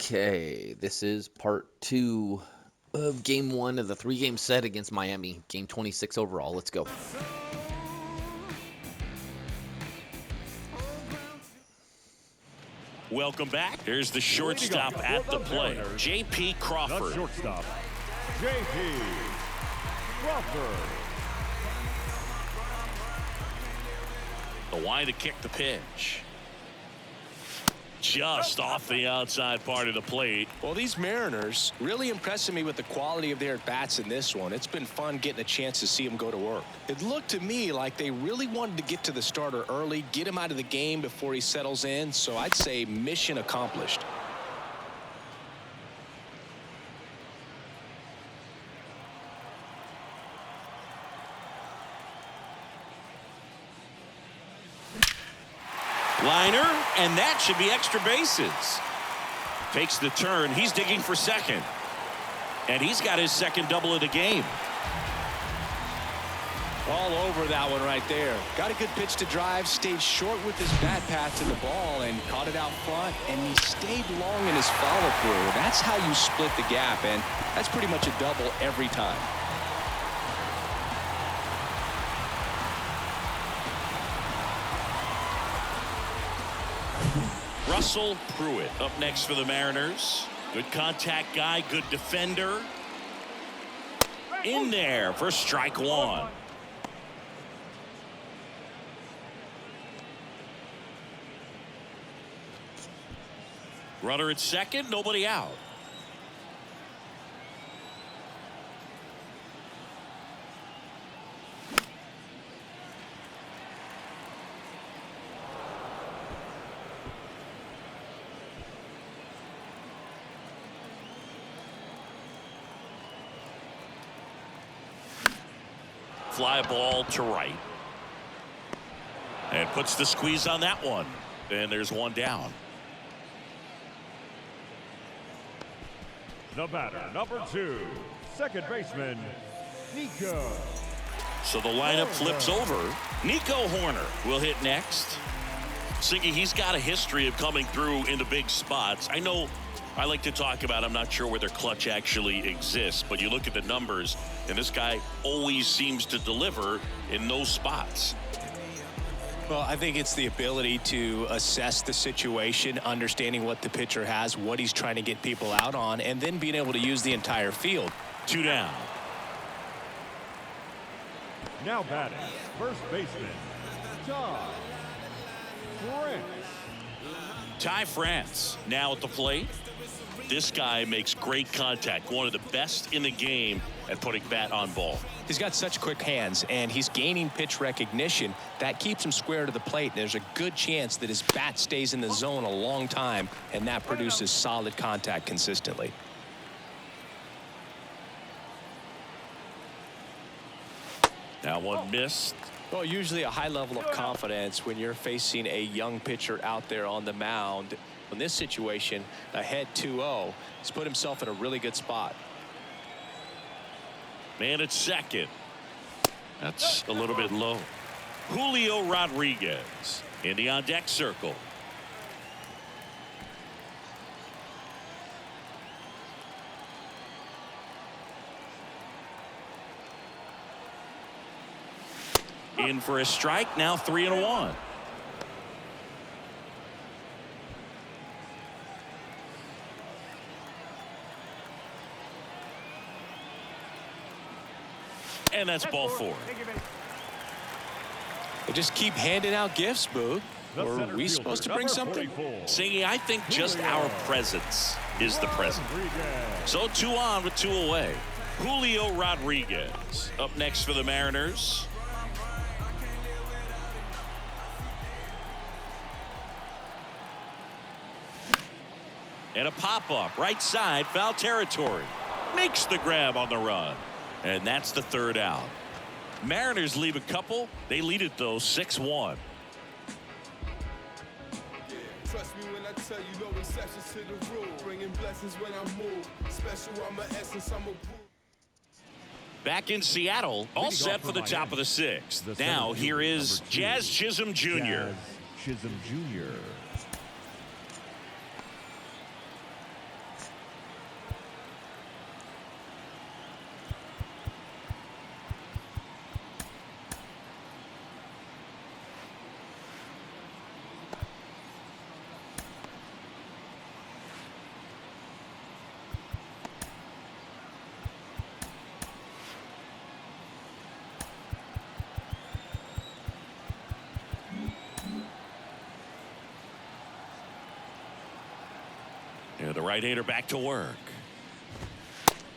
Okay, this is part 2 of game 1 of the 3-game set against Miami. Game 26 overall. Let's go. Welcome back. There's the shortstop at the plate, J.P. Crawford. The shortstop, J.P. Crawford. The wide to kick the pitch. Just off the outside part of the plate. Well, these Mariners really impressing me with the quality of their bats in this one. It's been fun getting a chance to see them go to work. It looked to me like they really wanted to get to the starter early, get him out of the game before he settles in. So I'd say mission accomplished. Liner, and that should be extra bases. Takes the turn. He's digging for second. And he's got his second double of the game. All over that one right there. Got a good pitch to drive, stayed short with his bat path to the ball and caught it out front, and he stayed long in his follow through. That's how you split the gap, and that's pretty much a double every time. Russell Pruitt up next for the Mariners. Good contact guy, good defender. In there for strike one. Runner at second, nobody out. Fly ball to right. And puts the squeeze on that one. And there's one down. The batter, number 2, second baseman, Nico. So the lineup flips over. Nico Horner will hit next. Siggy, he's got a history of coming through into big spots. I know I like to talk about, I'm not sure where their clutch actually exists, but you look at the numbers, and this guy always seems to deliver in those spots. Well, I think it's the ability to assess the situation, understanding what the pitcher has, what he's trying to get people out on, and then being able to use the entire field. 2 down. Now batting, first baseman, Ty France now at the plate. This guy makes great contact, one of the best in the game at putting bat on ball. He's got such quick hands, and he's gaining pitch recognition. That keeps him square to the plate. There's a good chance that his bat stays in the zone a long time, and that produces solid contact consistently. Now one missed. Well, usually a high level of confidence when you're facing a young pitcher out there on the mound. In this situation, ahead 2-0, he's put himself in a really good spot. Man at second. That's a little bit low. Julio Rodriguez in the on deck circle. In for a strike, now 3-1. And that's ball 4. They just keep handing out gifts, Boog. Or are we supposed to bring something? Singy, I think just our presence is the present. So 2 on with 2 away. Julio Rodriguez up next for the Mariners. And a pop-up right side, foul territory. Makes the grab on the run. And that's the 3rd out. Mariners leave a couple. They lead it, though, 6-1. Trust me when I tell you no exceptions to the rule. Bringing blessings when I move. Special, I'm an essence, I'm a Back in Seattle, all set for the top of the 6th. Now, here is Jazz Chisholm Jr. Chisholm Jr. And the right-hander back to work.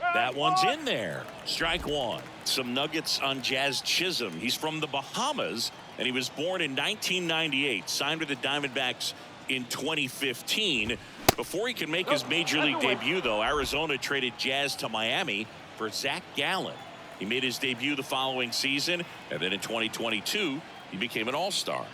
That one's in there. Strike one. Some nuggets on Jazz Chisholm. He's from the Bahamas, and he was born in 1998. Signed with the Diamondbacks in 2015. Before he could make his major league debut, though, Arizona traded Jazz to Miami for Zach Gallen. He made his debut the following season, and then in 2022, he became an all-star.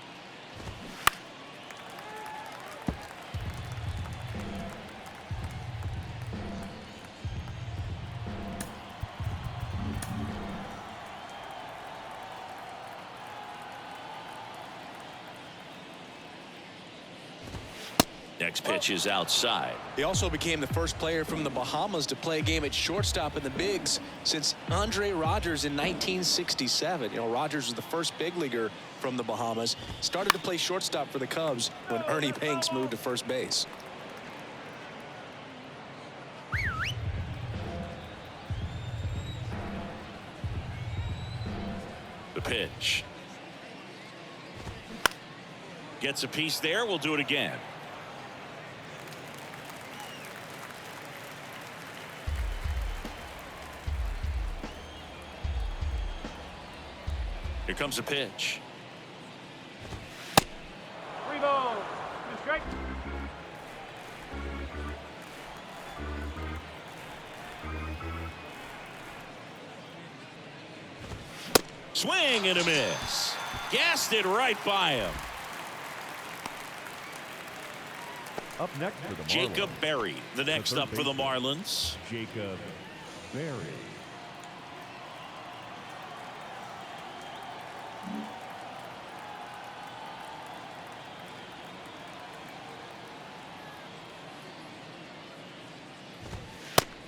Next pitch is outside. He also became the first player from the Bahamas to play a game at shortstop in the bigs since Andre Rogers in 1967. You know, Rogers was the first big leaguer from the Bahamas. Started to play shortstop for the Cubs when Ernie Banks moved to first base. The pitch. Gets a piece there. We'll do it again. Here comes a pitch. 3 balls. Strike. Swing and a miss. Gassed it right by him. Up next for the Marlins. Jacob Berry, the next up for the Marlins. Jacob Berry.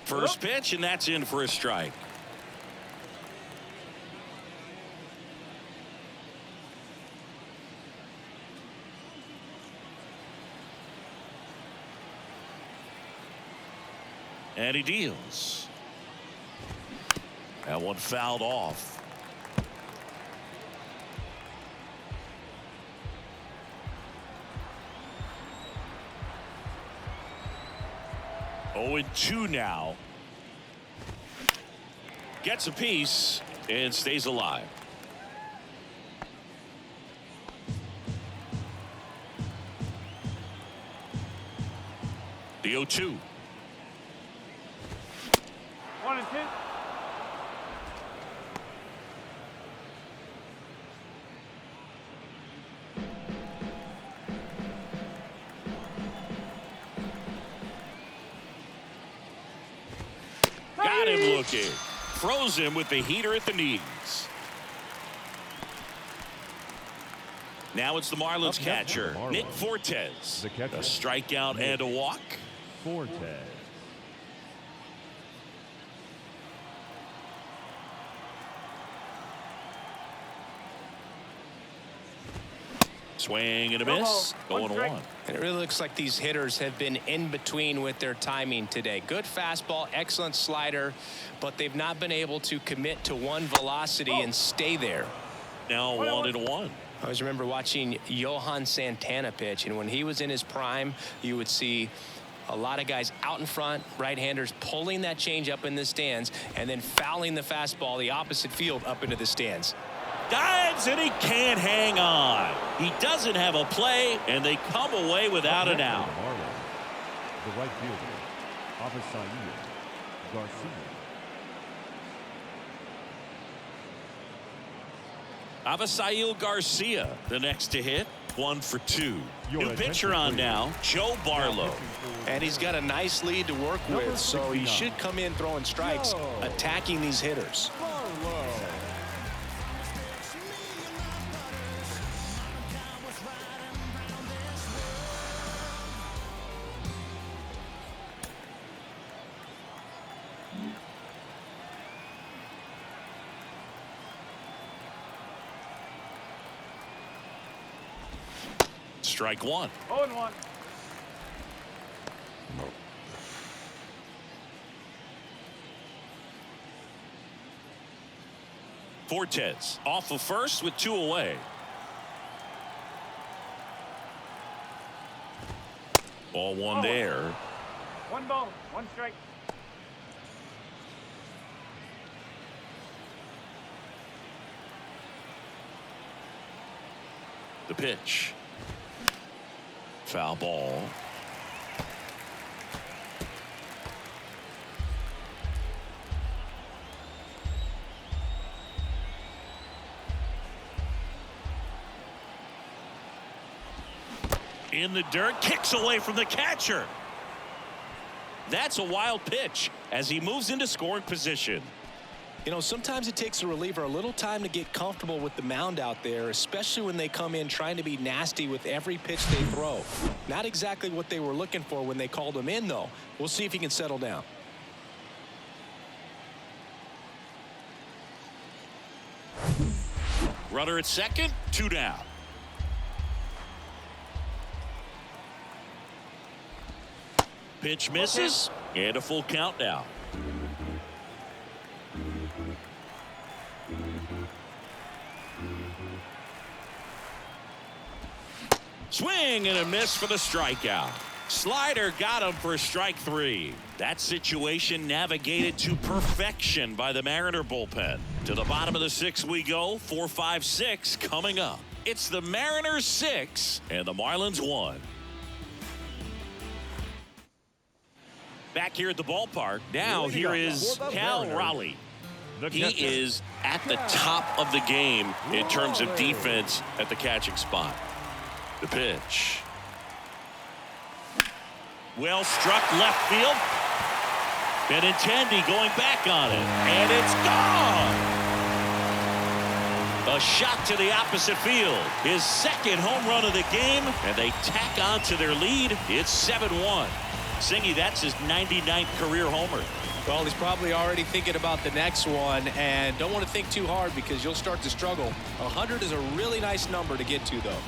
First pitch, and that's in for a strike. And he deals. That one fouled off. Oh, and 2 now. Gets a piece and stays alive. The 0-2. 1 and 2. Got him looking. Froze him with the heater at the knees. Now it's the Marlins catcher, Nick Fortes. A strikeout and a walk. Fortes. Swing and a miss. Going 1. And it really looks like these hitters have been in between with their timing today. Good fastball, excellent slider, but they've not been able to commit to one velocity and stay there. Now 1-1. I always remember watching Johan Santana pitch, and when he was in his prime, you would see a lot of guys out in front, right-handers pulling that change up in the stands and then fouling the fastball the opposite field up into the stands. Dives and he can't hang on. He doesn't have a play, and they come away without an out. The right fielder, Avisail Garcia. Avisail Garcia, the next to hit. 1 for 2. New pitcher on now, Joe Barlow. And he's got a nice lead to work with, so he should come in throwing strikes, attacking these hitters. Strike 1. 0 and 1. Fortes off of first with 2 away. Ball 1 there. One ball, one strike. The pitch. Foul ball. In the dirt, kicks away from the catcher. That's a wild pitch as he moves into scoring position. You know, sometimes it takes a reliever a little time to get comfortable with the mound out there, especially when they come in trying to be nasty with every pitch they throw. Not exactly what they were looking for when they called him in, though. We'll see if he can settle down. Runner at second, 2 down. Pitch misses, and a full count now. Swing and a miss for the strikeout. Slider got him for strike 3. That situation navigated to perfection by the Mariner bullpen. To the bottom of the 6th we go. 4, 5, 6 coming up. It's the Mariners 6 and the Marlins 1. Back here at the ballpark. Now here is Cal Raleigh. He is at the top of the game in terms of defense at the catching spot. The pitch. Well struck left field. Benintendi going back on it. And it's gone. A shot to the opposite field. His second home run of the game. And they tack on to their lead. It's 7-1. Singy, that's his 99th career homer. Well, he's probably already thinking about the next one, and don't want to think too hard because you'll start to struggle. 100 is a really nice number to get to, though.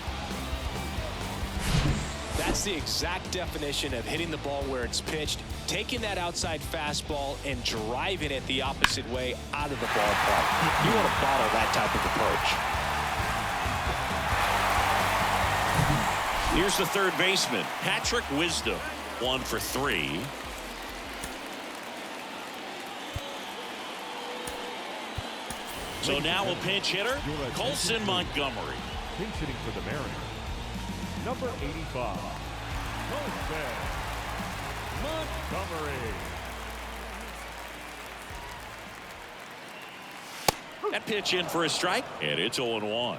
That's the exact definition of hitting the ball where it's pitched, taking that outside fastball and driving it the opposite way out of the ballpark. You want to bottle that type of approach. Here's the third baseman, Patrick Wisdom. 1 for 3. So now a pinch hitter, Colson Montgomery. Pinch hitting for the Mariners, number 85, Colson Montgomery. That pitch in for a strike, and it's 0-1.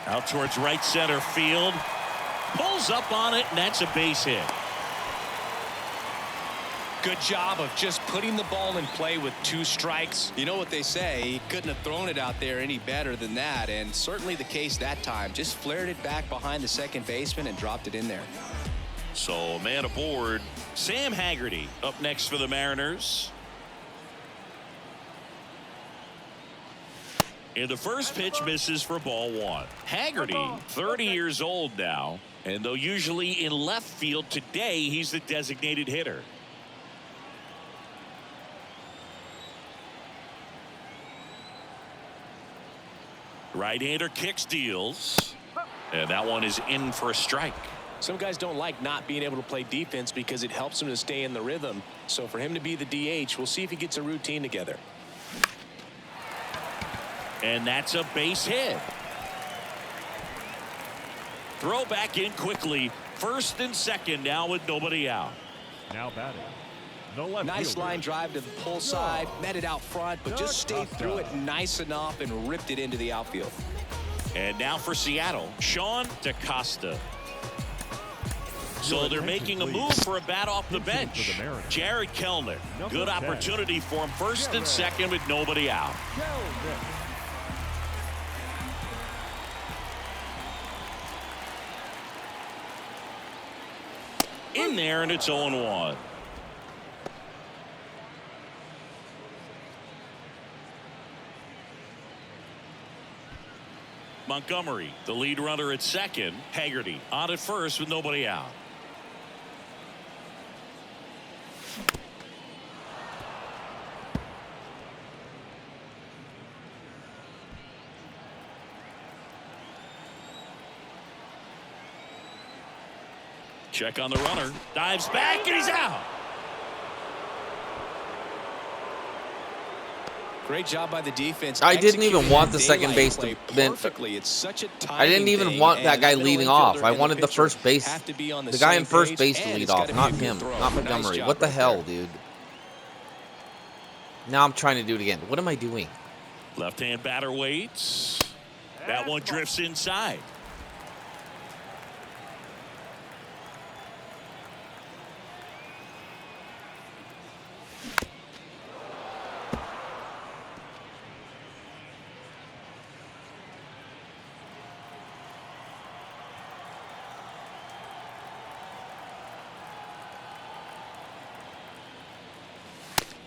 Out towards right center field. Pulls up on it, and that's a base hit. Good job of just putting the ball in play with 2 strikes. You know what they say, he couldn't have thrown it out there any better than that, and certainly the case that time. Just flared it back behind the second baseman and dropped it in there. So man aboard. Sam Haggerty up next for the Mariners. And the first pitch misses for ball 1. Haggerty, 30 years old now, and though usually in left field, today he's the designated hitter. Right-hander kicks, deals, and that one is in for a strike. Some guys don't like not being able to play defense because it helps them to stay in the rhythm. So for him to be the DH, we'll see if he gets a routine together. And that's a base hit. Throw back in quickly. First and second now with nobody out. Now batting, the left Nice fielder, line drive to the pull side, met it out front, but just stayed through it nice enough and ripped it into the outfield. And now for Seattle, Sean DaCosta. So they're making a move for a bat off the bench. Jared Kelnick. Good opportunity for him. First and second with nobody out. In there, and it's 0-1. Montgomery, the lead runner at second. Haggerty on at first with nobody out. Check on the runner. Dives back and he's out. Great job by the defense. I didn't even want the second base to perfectly. It's such a I didn't even want that guy leading off. I wanted the first base, the guy in first base to lead off, not him, not Montgomery. What the hell, dude? Now I'm trying to do it again. What am I doing? Left-hand batter waits. That one drifts inside.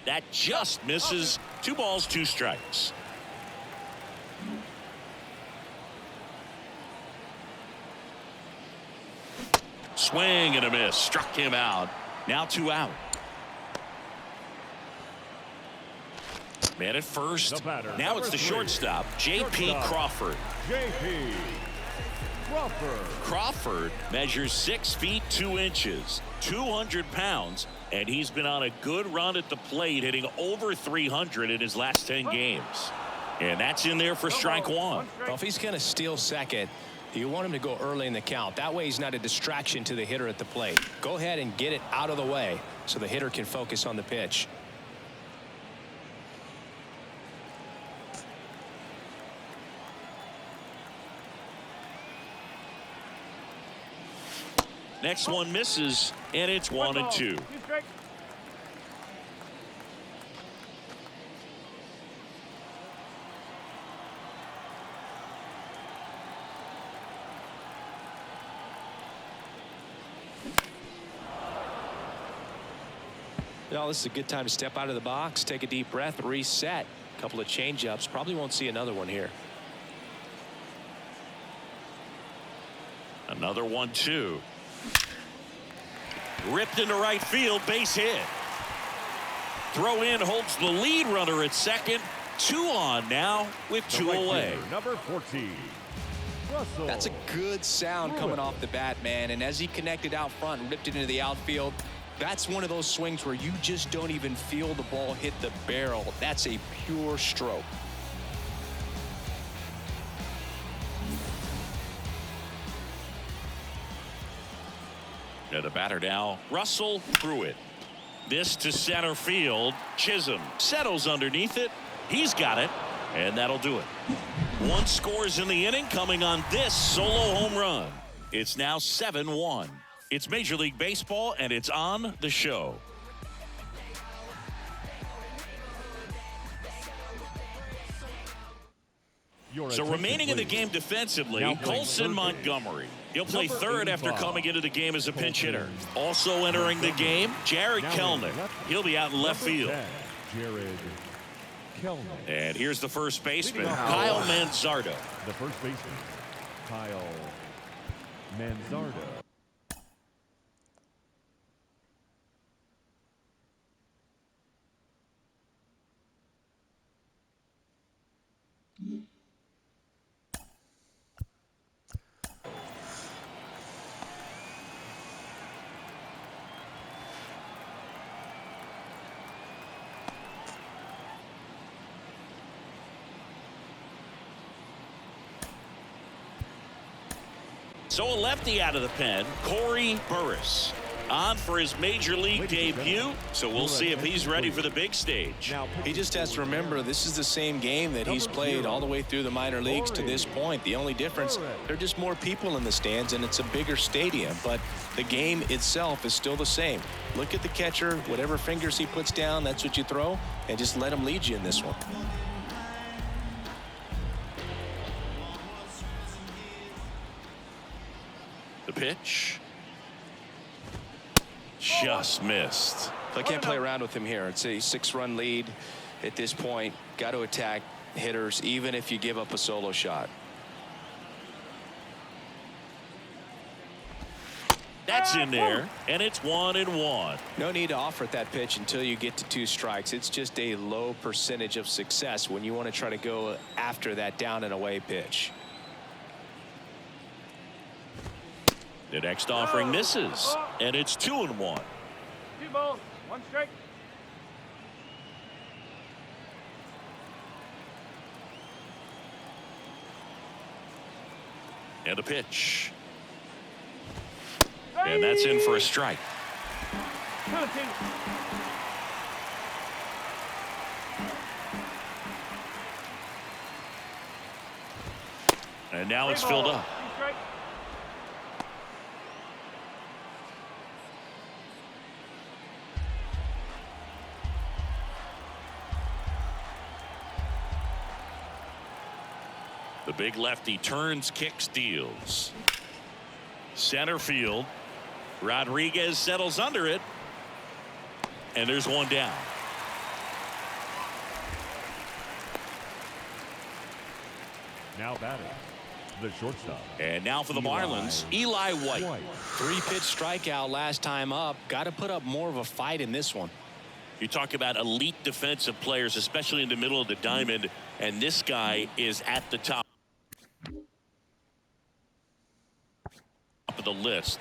That just misses. 2 balls, 2 strikes. Swing and a miss. Struck him out. Now 2 out. Man at first. Now it's the shortstop, J.P. Crawford. J.P. Crawford. Crawford measures 6 feet 2 inches, 200 pounds, and he's been on a good run at the plate, hitting over 300 in his last 10 games. And that's in there for strike 1. Well, if he's going to steal second, you want him to go early in the count. That way he's not a distraction to the hitter at the plate. Go ahead and get it out of the way so the hitter can focus on the pitch. Next one misses, and it's 1-2. Well, this is a good time to step out of the box, take a deep breath, reset. A couple of change-ups. Probably won't see another one here. Another 1-2. Ripped into right field, base hit. Throw in holds the lead runner at second. 2 on now with 2 away. Number 14. Russell. That's a good sound coming off the bat, man. And as he connected out front and ripped it into the outfield, that's one of those swings where you just don't even feel the ball hit the barrel. That's a pure stroke. The batter now, Russell threw it. This to center field. Chisholm settles underneath it. He's got it, and that'll do it. 1 scores in the inning, coming on this solo home run. It's now 7-1. It's Major League Baseball, and it's on the show. So remaining in the game defensively, Colson Montgomery. He'll play third after coming into the game as a pinch hitter. Also entering the game, Jared Kelnick. He'll be out in left field. Jared Kelnick. And here's the first baseman, Kyle Manzardo. The first baseman, Kyle Manzardo. So a lefty out of the pen, Corey Burris, on for his major league debut. So we'll see if he's ready for the big stage. He just has to remember this is the same game that he's played all the way through the minor leagues to this point. The only difference, there are just more people in the stands and it's a bigger stadium, but the game itself is still the same. Look at the catcher, whatever fingers he puts down, that's what you throw, and just let him lead you in this one. The pitch. Just missed. I can't play around with him here. It's a 6-run lead at this point. Got to attack hitters even if you give up a solo shot. That's in there, and it's 1-1. No need to offer at that pitch until you get to 2 strikes. It's just a low percentage of success when you want to try to go after that down and away pitch. The next offering misses, and it's 2-1. 2 balls, 1 strike. And a pitch. And that's in for a strike. 2-2. And now it's filled up. 2 strike. The big lefty turns, kicks, deals. Center field. Rodriguez settles under it. And there's 1 down. Now batting, the shortstop. And now for the Marlins, Eli White. 3-pitch strikeout last time up. Got to put up more of a fight in this one. You talk about elite defensive players, especially in the middle of the diamond, and this guy is at the top of the list.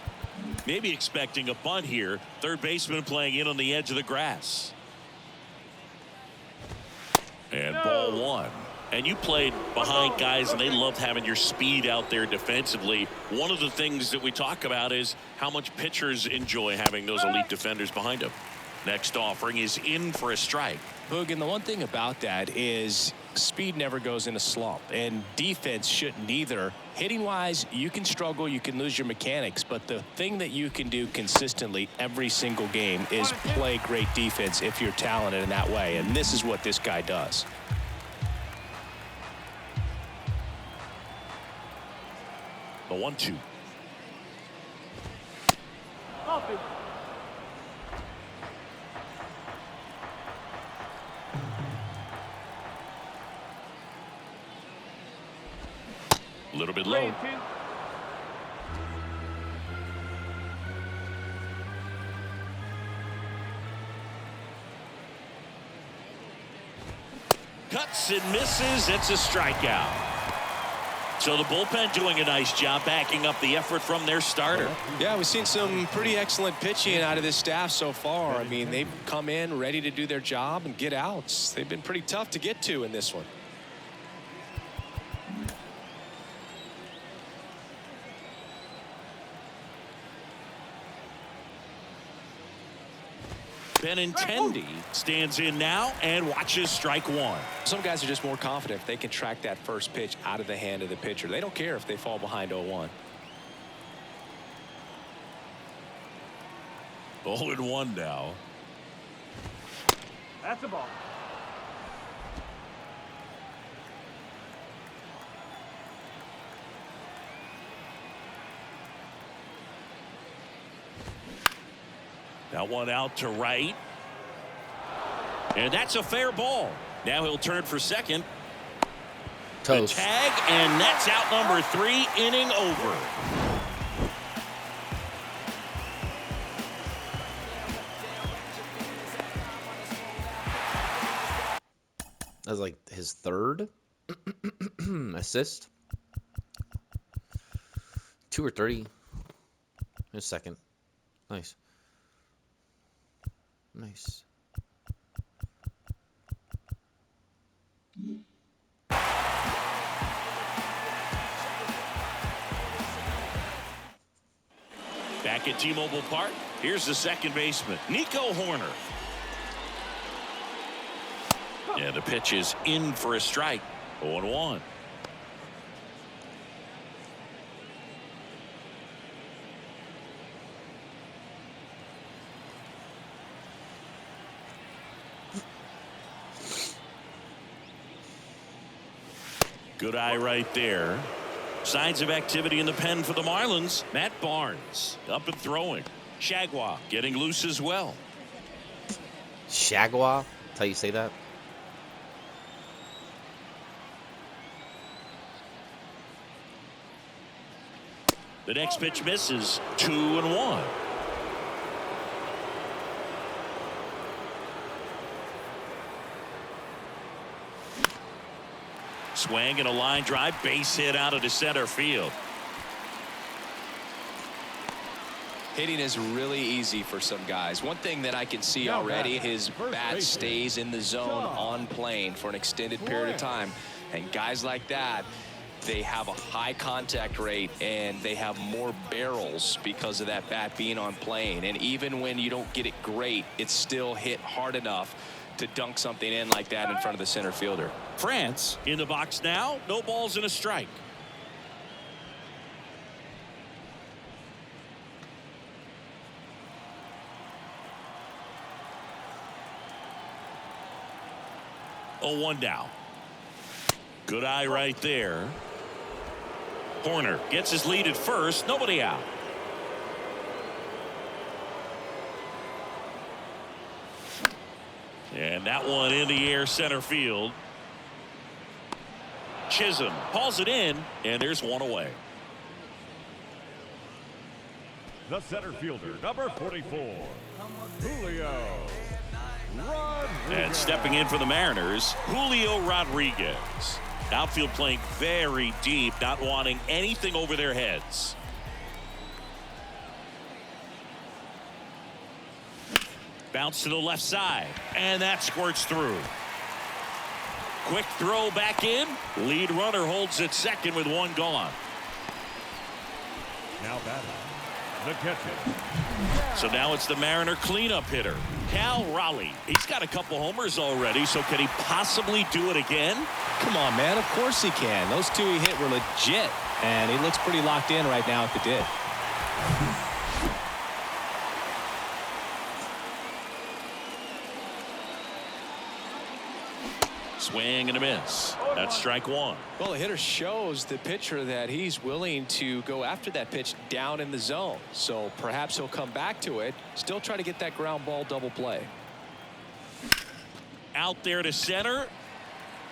Maybe expecting a bunt here. Third baseman playing in on the edge of the grass. And ball 1. And you played behind guys, and they loved having your speed out there defensively. One of the things that we talk about is how much pitchers enjoy having those elite defenders behind them. Next offering is in for a strike. Boog, and the one thing about that is speed never goes in a slump, and defense shouldn't either. Hitting wise, you can struggle, you can lose your mechanics, but the thing that you can do consistently every single game is play great defense if you're talented in that way, and this is what this guy does. The 1-2. Off it. A little bit 3-2. low. Cuts and misses. It's a strikeout. So the bullpen doing a nice job backing up the effort from their starter. Yeah, we've seen some pretty excellent pitching out of this staff so far. I mean, they've come in ready to do their job and get outs. They've been pretty tough to get to in this one. Benintendi stands in now and watches strike 1. Some guys are just more confident if they can track that first pitch out of the hand of the pitcher. They don't care if they fall behind 0-1. 0-1 now. That's a ball. That one out to right. And that's a fair ball. Now he'll turn for second. Toast. The tag, and that's out number 3, inning over. That was like his 3rd assist. 2 or 3. His 2nd. Nice. Nice. Back at T-Mobile Park, here's the second baseman, Nico Horner. And the pitch is in for a strike. 0-1. Good eye right there. Signs of activity in the pen for the Marlins. Matt Barnes up and throwing. Shagwa getting loose as well. Shagwa? That's how you say that? The next pitch misses. 2-1. Swing and a line drive, base hit out of the center field. Hitting is really easy for some guys. One thing that I can see already, his bat stays in the zone on plane for an extended period of time. And guys like that, they have a high contact rate and they have more barrels because of that bat being on plane. And even when you don't get it great, it's still hit hard enough to dunk something in like that in front of the center fielder. France in the box now. No balls and a strike. Oh, 1 down. Good eye right there. Horner gets his lead at first. Nobody out. And that one in the air center field. Chisholm hauls it in, and there's one away. The center fielder, number 44, Julio Rodriguez. And stepping in for the Mariners, Julio Rodriguez. Outfield playing very deep, not wanting anything over their heads. Bounce to the left side, and that squirts through. Quick throw back in. Lead runner holds at second with 1 gone. Now batting, the catcher. So now it's the Mariner cleanup hitter, Cal Raleigh. He's got a couple homers already, so can he possibly do it again? Come on, man. Of course he can. Those 2 he hit were legit, and he looks pretty locked in right now if he did. Swing and a miss. That's strike 1. Well, the hitter shows the pitcher that he's willing to go after that pitch down in the zone. So perhaps he'll come back to it. Still try to get that ground ball double play. Out there to center.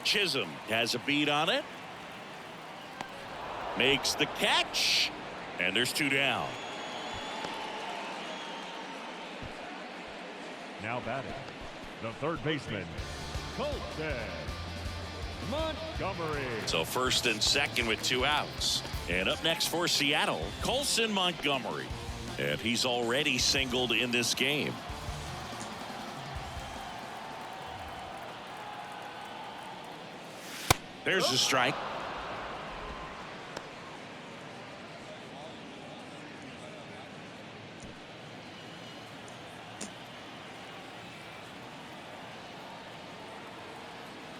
Chisholm has a beat on it. Makes the catch. And there's 2 down. Now batting, the third baseman, Colton Montgomery. So first and second with 2 outs. And up next for Seattle, Colson Montgomery. And he's already singled in this game. There's the strike.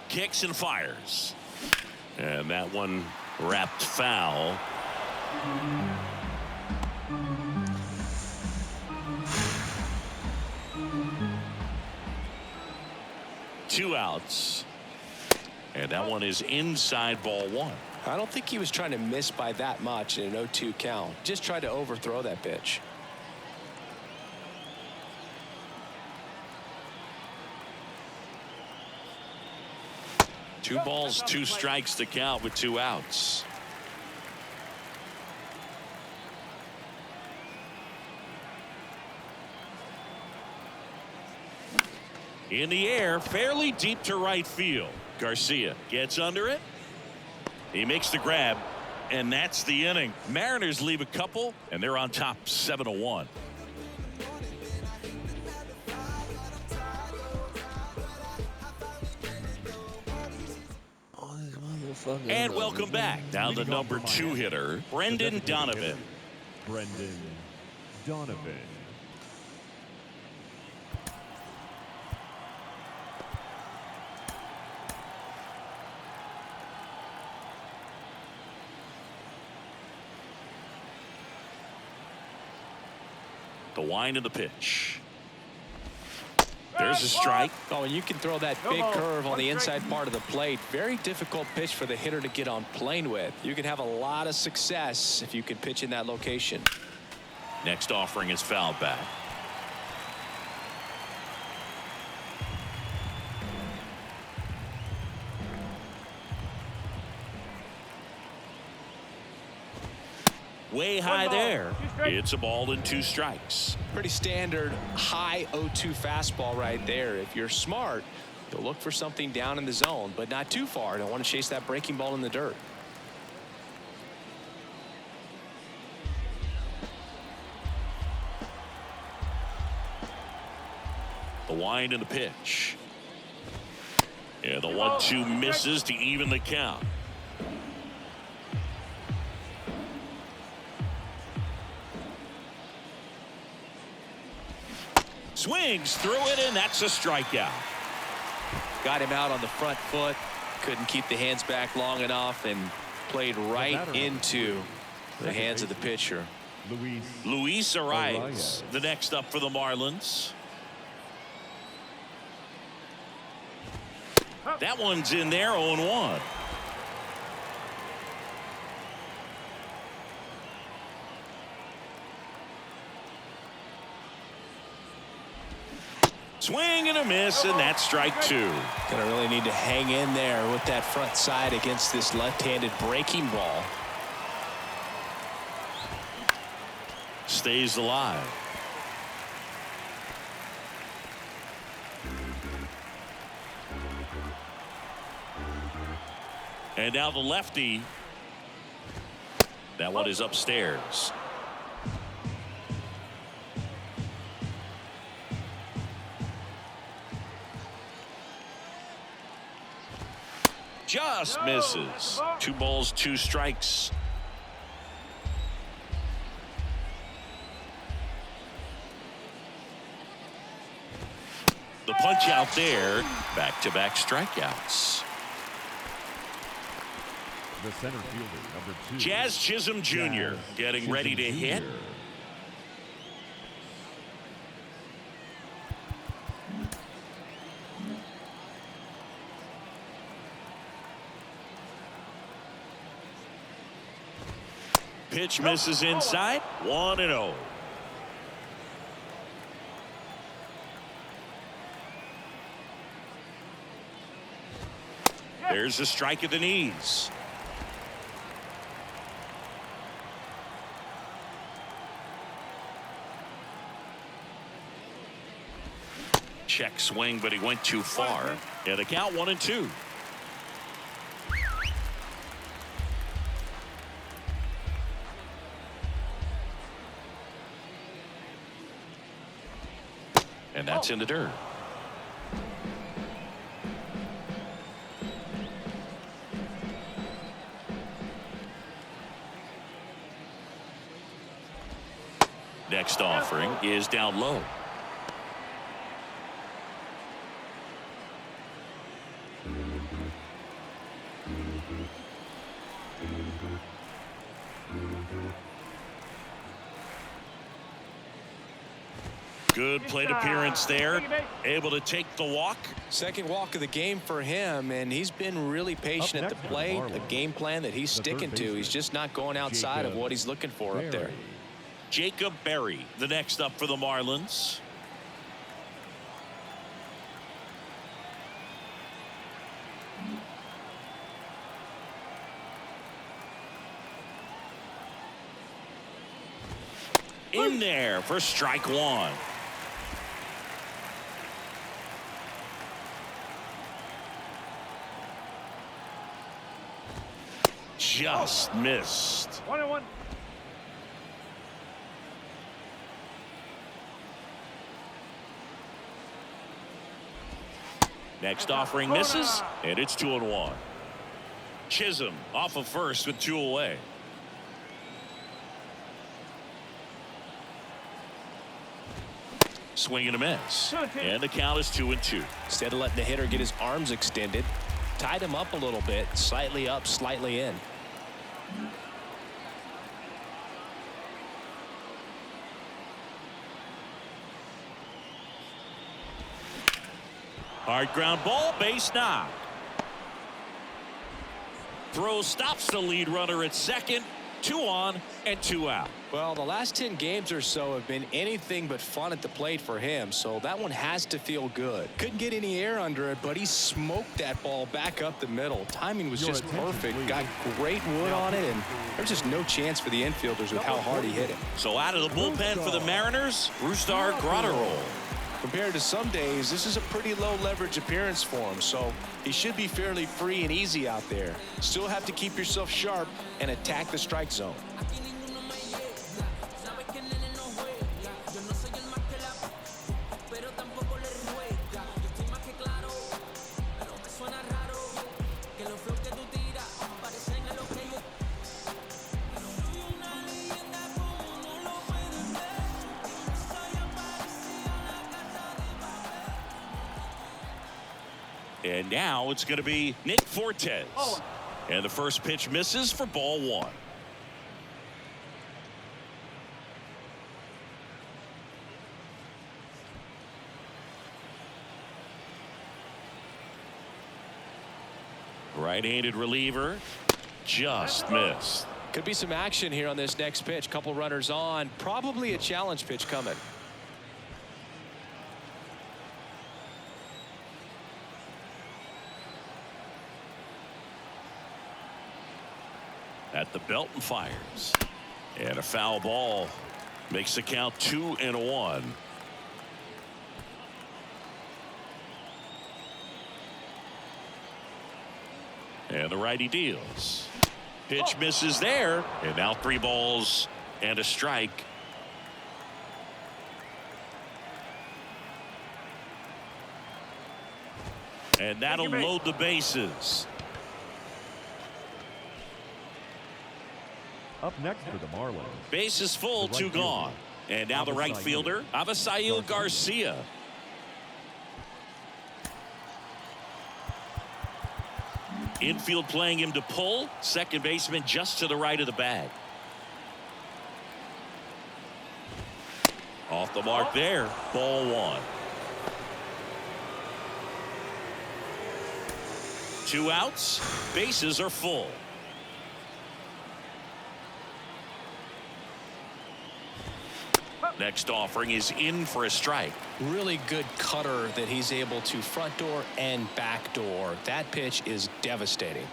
Kicks and fires. And that one wrapped foul. Two outs. And that one is inside ball 1. I don't think he was trying to miss by that much in an 0-2 count. Just tried to overthrow that pitch. Two balls, 2 strikes to count with 2 outs. In the air, fairly deep to right field. Garcia gets under it. He makes the grab, and that's the inning. Mariners leave a couple, and they're on top 7-1. And welcome back. Now the number 2 hitter, Brendan Donovan. Brendan Donovan. The wind of the pitch. There's a strike. Oh, and you can throw that big curve on the inside part of the plate. Very difficult pitch for the hitter to get on plane with. You can have a lot of success if you can pitch in that location. Next offering is fouled back. Way high ball, there. 2 strikes. It's a ball and 2 strikes. Pretty standard high 0-2 fastball right there. If you're smart, you'll look for something down in the zone, but not too far. Don't want to chase that breaking ball in the dirt. The wind and the pitch. Yeah, the 1-2 misses to even the count. Swings through it, and that's a strikeout. Got him out on the front foot. Couldn't keep the hands back long enough and played right into the hands of the pitcher. Luis Arias, the next up for the Marlins. That one's in there, 0-1. Swing and a miss, and that's strike 2. Gonna really need to hang in there with that front side against this left-handed breaking ball. Stays alive. And now the lefty. That one is upstairs. Just misses. 2 balls, 2 strikes. The punch out there. Back-to-back strikeouts. The center fielder, number 2. Jazz Chisholm Jr. getting ready to hit. Pitch misses inside. 1-0. There's a strike at the knees. Check swing, but he went too far. Yeah, the count 1-2. And that's in the dirt. Next offering is down low. Good plate appearance there. Able to take the walk. Second walk of the game for him, and he's been really patient at the plate. A game plan that he's sticking to. He's just not going outside of what he's looking for up there. Jacob Berry, the next up for the Marlins. In there for strike 1. Just missed. 1-1. Next offering misses, and it's 2-1. Chisholm off of first with 2 away. Swing and a miss, and the count is 2-2. Instead of letting the hitter get his arms extended, tied him up a little bit, slightly up, slightly in. Hard ground ball, base knock. Throw stops the lead runner at second. 2 on and 2 out. Well, the last 10 games or so have been anything but fun at the plate for him, so that one has to feel good. Couldn't get any air under it, but he smoked that ball back up the middle. Timing was just perfect. Got great wood on it, and there's just no chance for the infielders with how hard he hit it. So out of the bullpen for the Mariners, Brusdar Graterol. Compared to some days, this is a pretty low leverage appearance for him, so he should be fairly free and easy out there. Still have to keep yourself sharp and attack the strike zone. And now it's going to be Nick Fortes. And the first pitch misses for ball one. Right-handed reliever just missed. Could be some action here on this next pitch. Couple runners on. Probably a challenge pitch coming. At the belt and fires. And a foul ball makes the count 2-1. And the righty deals. Pitch misses there. And now 3 balls and a strike. And that'll load the bases. Up next for the Marlins. Base is full, 2 gone. And now the right fielder, Avisail Garcia. Infield playing him to pull. Second baseman just to the right of the bag. Off the mark there. Ball 1. 2 outs. Bases are full. Next offering is in for a strike. Really good cutter that he's able to front door and back door. That pitch is devastating.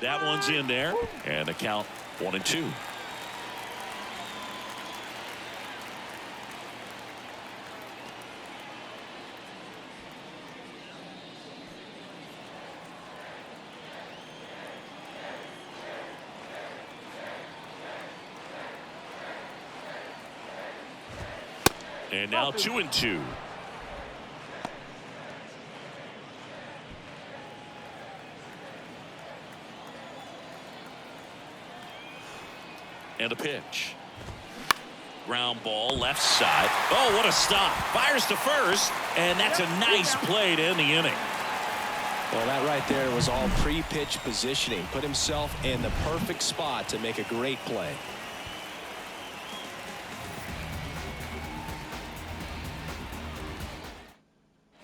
That one's in there. And the count 1-2. And now 2-2. And a pitch. Ground ball left side. Oh, what a stop. Fires to first. And that's a nice play to end the inning. Well, that right there was all pre-pitch positioning. Put himself in the perfect spot to make a great play.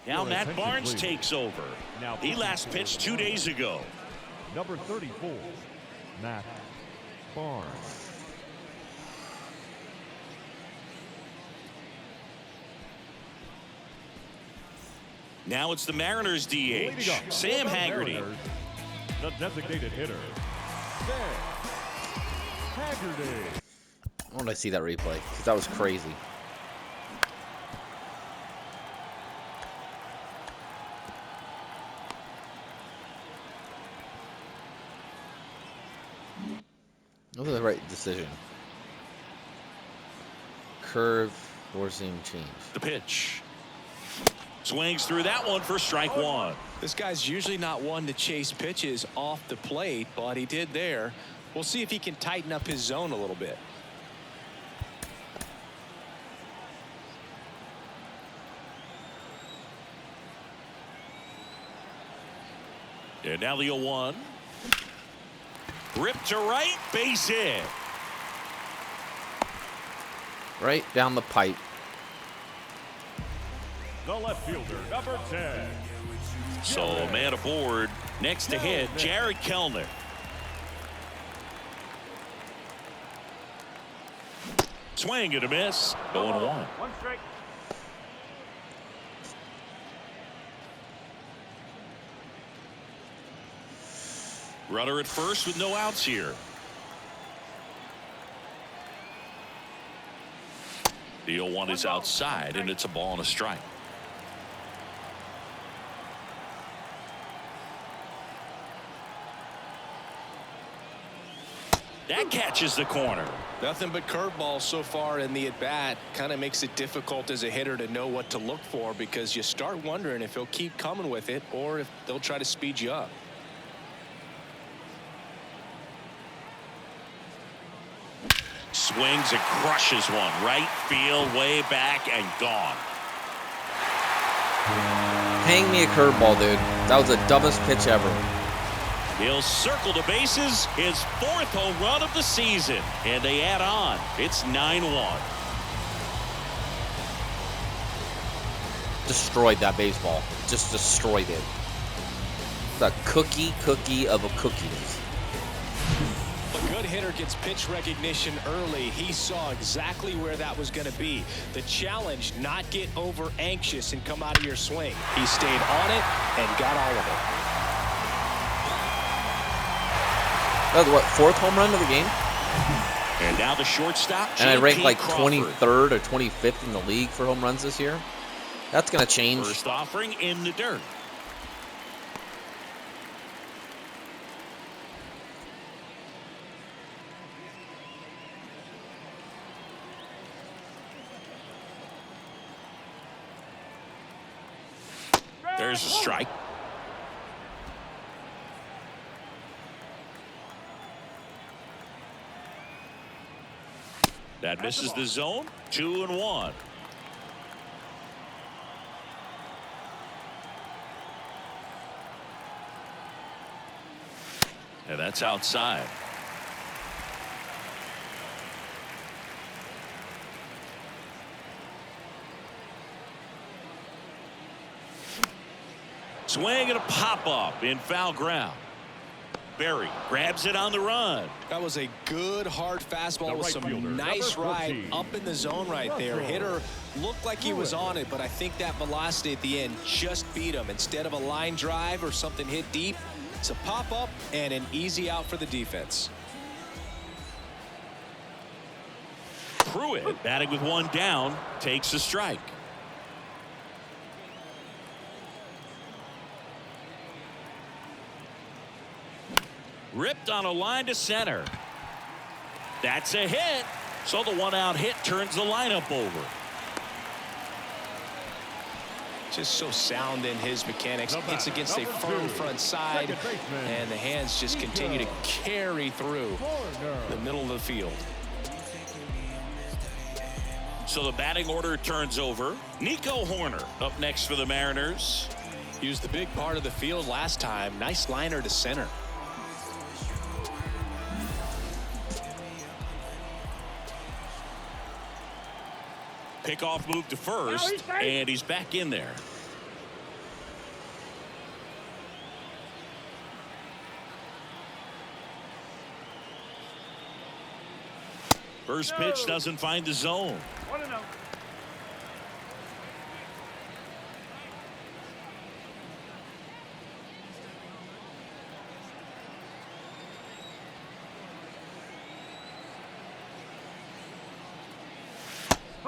Now Matt Barnes takes over. He last pitched 2 days ago. Number 34, Matt Barnes. Now it's the Mariners DH, Sam Haggerty. The designated hitter, Sam Haggerty. I want to see that replay because that was crazy. That was the right decision. Curve, forcing change. The pitch. Swings through that one for strike 1. This guy's usually not one to chase pitches off the plate, but he did there. We'll see if he can tighten up his zone a little bit. And now the 0-1. Ripped to right, base hit. Right down the pipe. The left fielder, number 10. So a man aboard. Next to hit, Jared Kellner. Swing and a miss. 0-1. One strike. Runner at first with no outs here. The 0-1 is outside, and it's a ball and a strike. That catches the corner. Nothing but curveballs so far in the at-bat. Kind of makes it difficult as a hitter to know what to look for, because you start wondering if he'll keep coming with it or if they'll try to speed you up. Swings and crushes one. Right field, way back, and gone. Hang me a curveball, dude. That was the dumbest pitch ever. He'll circle the bases, his 4th home run of the season, and they add on. It's 9-1. Destroyed that baseball. Just destroyed it. The cookie of a cookies. A good hitter gets pitch recognition early. He saw exactly where that was going to be. The challenge, not get over anxious and come out of your swing. He stayed on it and got all of it. That was what, 4th home run of the game? And now the shortstop. And I ranked J.P. like Crawford. 23rd or 25th in the league for home runs this year. That's going to change. First offering in the dirt. There's a strike. That misses the zone. 2-1. And that's outside. Swing and a pop-up in foul ground. Berry grabs it on the run. That was a good hard fastball The with right some fielder, nice number ride 14. up in the zone right there. Hitter looked like he was on it, but I think that velocity at the end just beat him. Instead of a line drive or something hit deep, it's a pop-up and an easy out for the defense. Pruitt, batting with one down, takes a strike. Ripped on a line to center. That's a hit. So the one-out hit turns the lineup over. Just so sound in his mechanics. Hits against a firm front side, and the hands just continue to carry through the middle of the field. So the batting order turns over. Nico Hoerner up next for the Mariners. He was the big part of the field last time. Nice liner to center. Pickoff move to first, and he's back in there. First pitch doesn't find the zone. 1-0.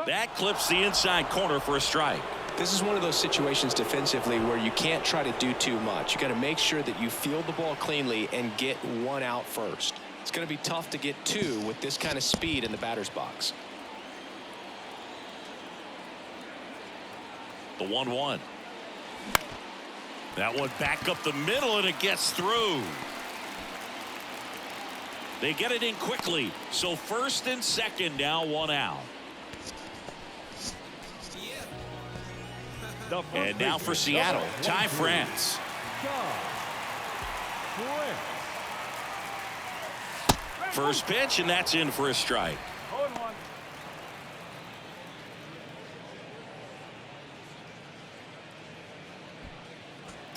That clips the inside corner for a strike. This is one of those situations defensively where you can't try to do too much. You got to make sure that you field the ball cleanly and get one out first. It's going to be tough to get two with this kind of speed in the batter's box. The 1-1. That one back up the middle, and it gets through. They get it in quickly. So first and second, now one out. And now for Seattle, Ty France. First pitch, and that's in for a strike. 0-1.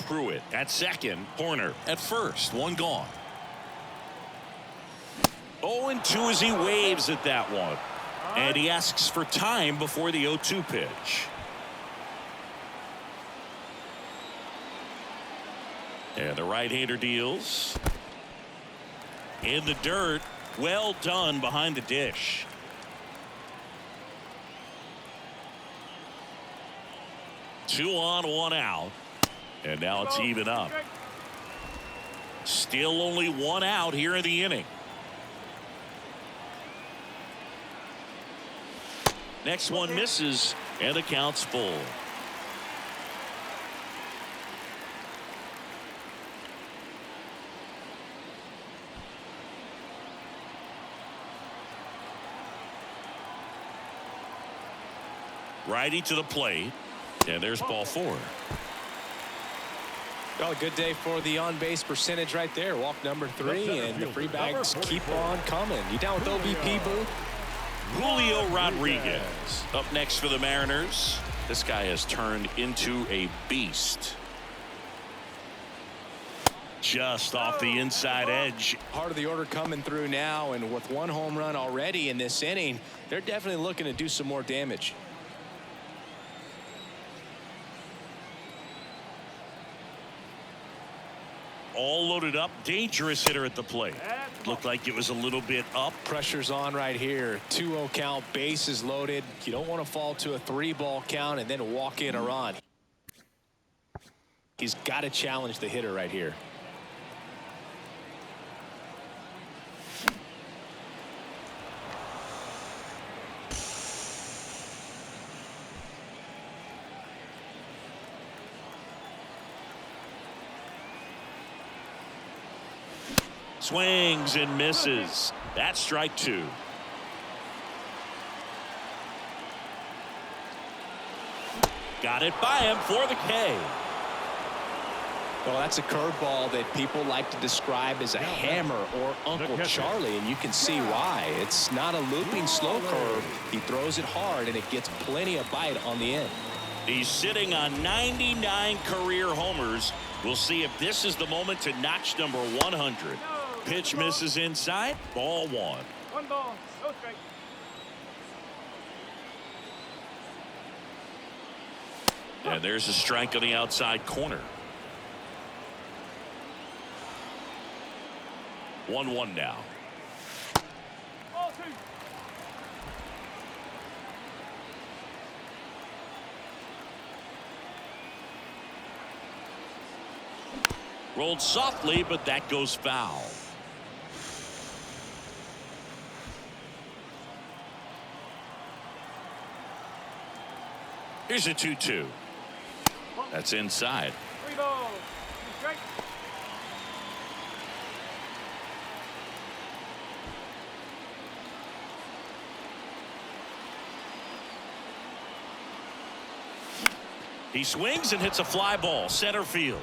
Pruitt at second, Hoerner at first, one gone. 0-2 as he waves at that one. And he asks for time before the 0-2 pitch. And the right-hander deals. In the dirt. Well done behind the dish. Two on, one out. And now it's even up. Still only one out here in the inning. Next one misses, and the count's full. Righty to the plate, and there's ball four. Well, a good day for the on-base percentage right there. Walk number 3, and the free bags keep on coming. You down with OBP, Boo? Julio Rodriguez up next for the Mariners. This guy has turned into a beast. Just off the inside edge. Heart of the order coming through now, and with one home run already in this inning, they're definitely looking to do some more damage. All loaded up. Dangerous hitter at the plate. Looked like it was a little bit up. Pressure's on right here. 2-0 count, bases loaded. You don't want to fall to a 3-ball count and then walk in a run. He's got to challenge the hitter right here. Swings and misses. That's strike 2. Got it by him for the K. Well, that's a curveball that people like to describe as a hammer or Uncle Charlie, and you can see why. It's not a looping slow curve. He throws it hard, and it gets plenty of bite on the end. He's sitting on 99 career homers. We'll see if this is the moment to notch number 100. Pitch misses inside. Ball 1. 1 ball, no strike. And there's a strike on the outside corner. 1-1 now. Ball 2. Rolled softly, but that goes foul. Here's a 2-2. That's inside. 3 balls, 2 strikes. He swings and hits a fly ball center field.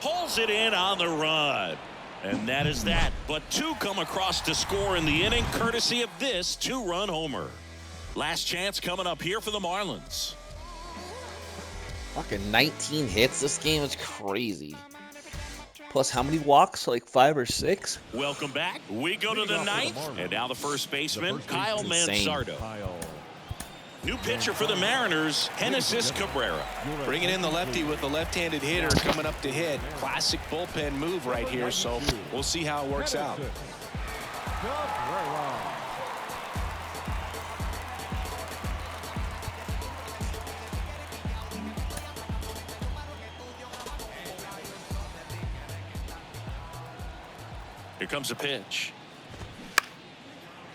Pulls it in on the run. And that is that. But 2 come across to score in the inning, courtesy of this 2-run homer. Last chance coming up here for the Marlins. Fucking 19 hits. This game is crazy. Plus how many walks? Like 5 or 6? Welcome back. We go to the 9th. And now the first baseman, Kyle Manzardo. New pitcher for the Mariners, Genesis Cabrera. Bringing in the lefty with the left-handed hitter coming up to hit. Classic bullpen move right here, so we'll see how it works out. Here comes a pitch.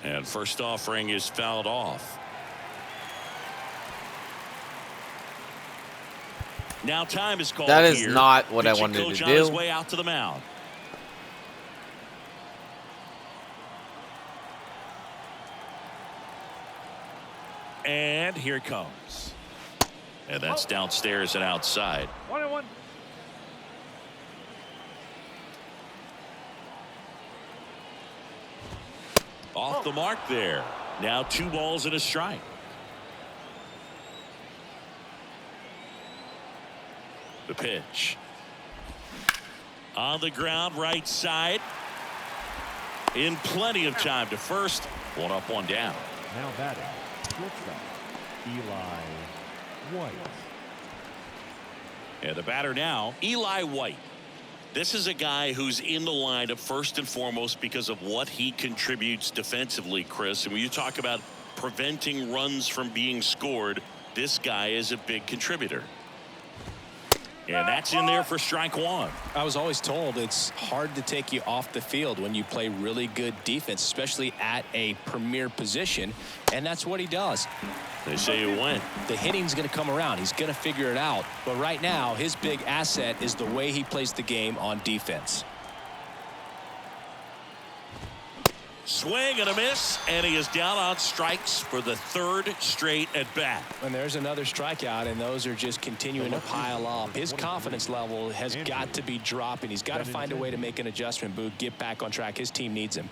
And first offering is fouled off. Now time is called. That is here. not what I Pitching wanted coach to on his do. way out to the mound. And here it comes. And that's downstairs and outside. 1-1. Off the mark there. Now 2 balls and a strike. The pitch. On the ground, right side. In plenty of time to first. One up, one down. Now batting, shortstop, Eli White. And the batter now, Eli White. This is a guy who's in the lineup first and foremost because of what he contributes defensively, Chris. And when you talk about preventing runs from being scored, this guy is a big contributor. And that's in there for strike one. I was always told it's hard to take you off the field when you play really good defense, especially at a premier position, and that's what he does. They say you win. The hitting's going to come around. He's going to figure it out. But right now, his big asset is the way he plays the game on defense. Swing and a miss, and he is down on strikes for the third straight at bat. And there's another strikeout, and those are just continuing to pile up. His confidence level has got to be dropping. He's got to find a way to make an adjustment, Boog, get back on track. His team needs him.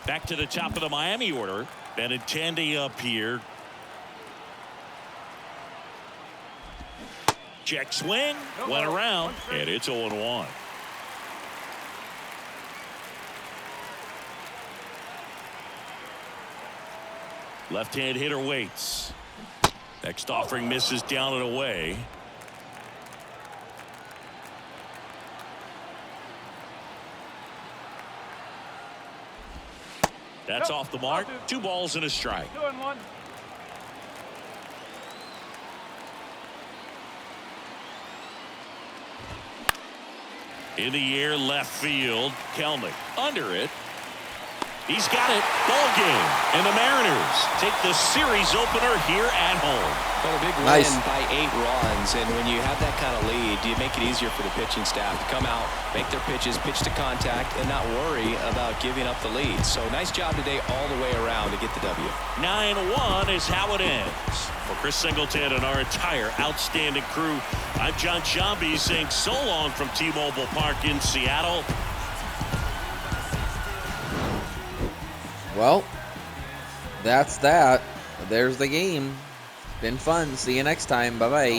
Back to the top of the Miami order. Benintendi up here. Check swing, went around, and it's 0-1. Left-hand hitter waits. Next offering misses down and away. That's off the mark. 2 balls and a strike. 2-1. In the air, left field. Kelnick under it. He's got it. Ball game. And the Mariners take the series opener here at home. But a big Nice. win by 8 runs, and when you have that kind of lead, you make it easier for the pitching staff to come out, make their pitches, pitch to contact, and not worry about giving up the lead. So nice job today all the way around to get the W. 9-1 is how it ends. For Chris Singleton and our entire outstanding crew, I'm John Sciambi saying so long from T-Mobile Park in Seattle. Well, that's that. There's the game. Been fun. See you next time. Bye-bye.